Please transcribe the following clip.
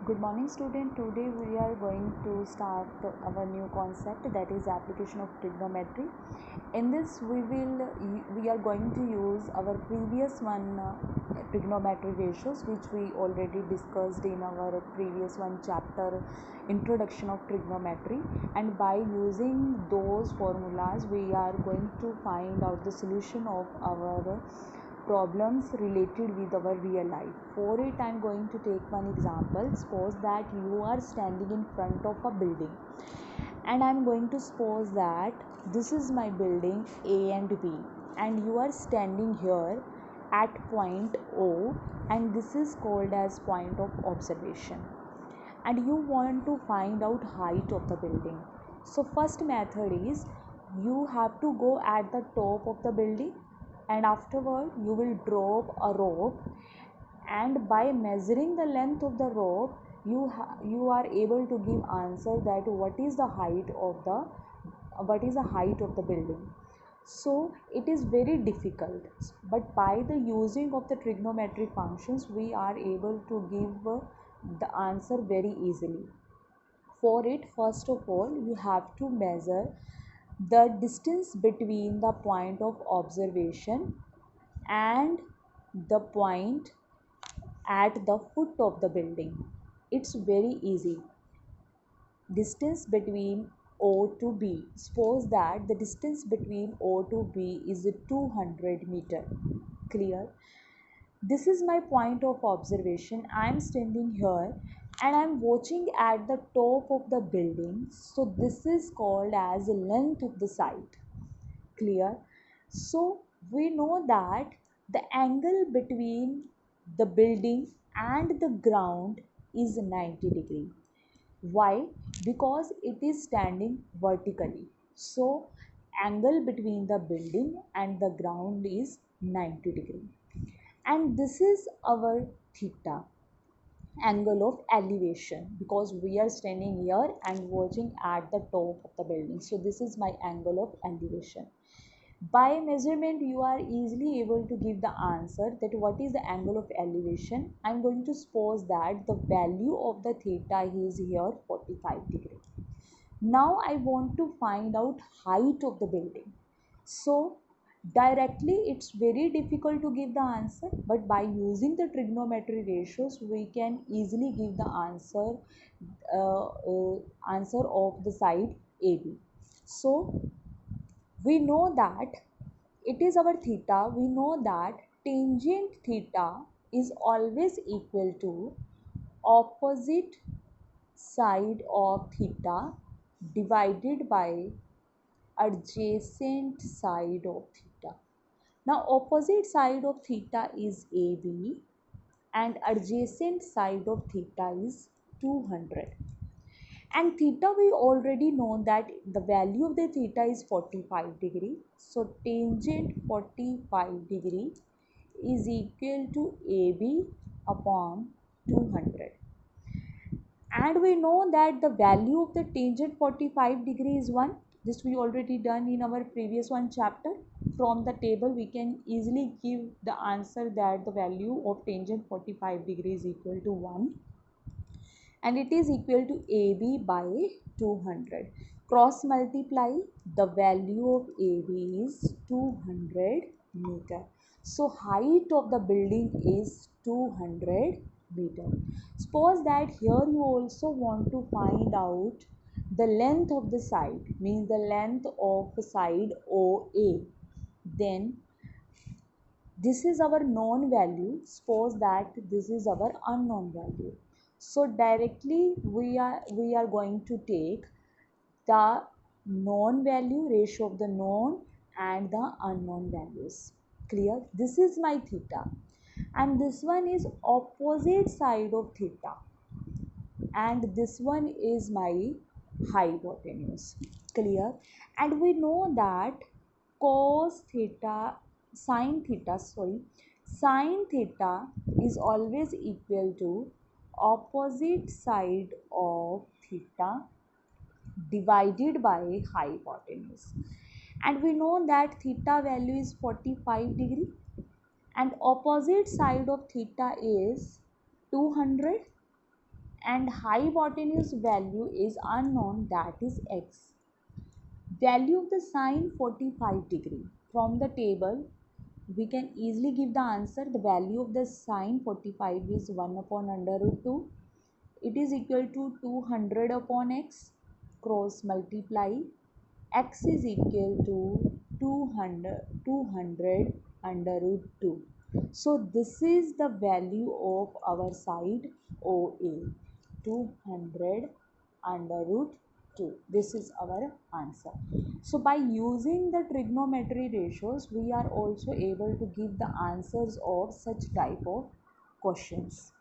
Good morning student. Today we are going to start our new concept, that is application of trigonometry. In this we are going to use our previous one trigonometry ratios, which we already discussed in our previous one chapter, introduction of trigonometry, and by using those formulas we are going to find out the solution of our problems related with our real life. For it, I am going to take one example. Suppose that you are standing in front of a building, and I am going to suppose that this is my building A and B, and you are standing here at point O, and this is called as point of observation, and you want to find out height of the building. So first method is, you have to go at the top of the building, and afterward you will drop a rope, and by measuring the length of the rope you are able to give answer that what is the height of the building. So it is very difficult, but by the using of the trigonometric functions we are able to give the answer very easily. For it, first of all, you have to measure the distance between the point of observation and the point at the foot of the building. It's very easy. Distance between O to B. Suppose that the distance between O to B is 200 meter. Clear? This is my point of observation. I am standing here and I am watching at the top of the building. So this is called as the length of the site. Clear? So we know that the angle between the building and the ground is 90 degree. Why? Because it is standing vertically. So angle between the building and the ground is 90 degree. And this is our theta, angle of elevation, because we are standing here and watching at the top of the building. So this is my angle of elevation. By measurement you are easily able to give the answer that what is the angle of elevation. I'm going to suppose that the value of the theta is here 45 degree. Now I want to find out height of the building. So directly it's very difficult to give the answer, but by using the trigonometry ratios we can easily give the answer of the side AB. So we know that it is our theta. We know that tangent theta is always equal to opposite side of theta divided by adjacent side of theta. Now opposite side of theta is AB and adjacent side of theta is 200. And theta, we already know that the value of the theta is 45 degree. So tangent 45 degree is equal to AB upon 200. And we know that the value of the tangent 45 degree is 1. This we already done in our previous one chapter. From the table we can easily give the answer that the value of tangent 45 degree is equal to 1, and it is equal to AB by 200. Cross multiply, the value of AB is 200 meter. So height of the building is 200 meter. Suppose that here you also want to find out the length of the side, means the length of the side OA. Then this is our known value. Suppose that this is our unknown value. So directly we are going to take the known value, ratio of the known and the unknown values. Clear? This is my theta, and this one is opposite side of theta, and this one is my hypotenuse. Clear? And we know that cos theta sine theta is always equal to opposite side of theta divided by hypotenuse. And we know that theta value is 45 degree and opposite side of theta is 200, and hypotenuse value is unknown, that is x. Value of the sine 45 degree. From the table we can easily give the answer. The value of the sine 45 is 1 upon under root 2. It is equal to 200 upon x. Cross multiply. X is equal to 200 under root 2. So this is the value of our side OA, 200 under root 2. This is our answer. So by using the trigonometry ratios, we are also able to give the answers of such type of questions.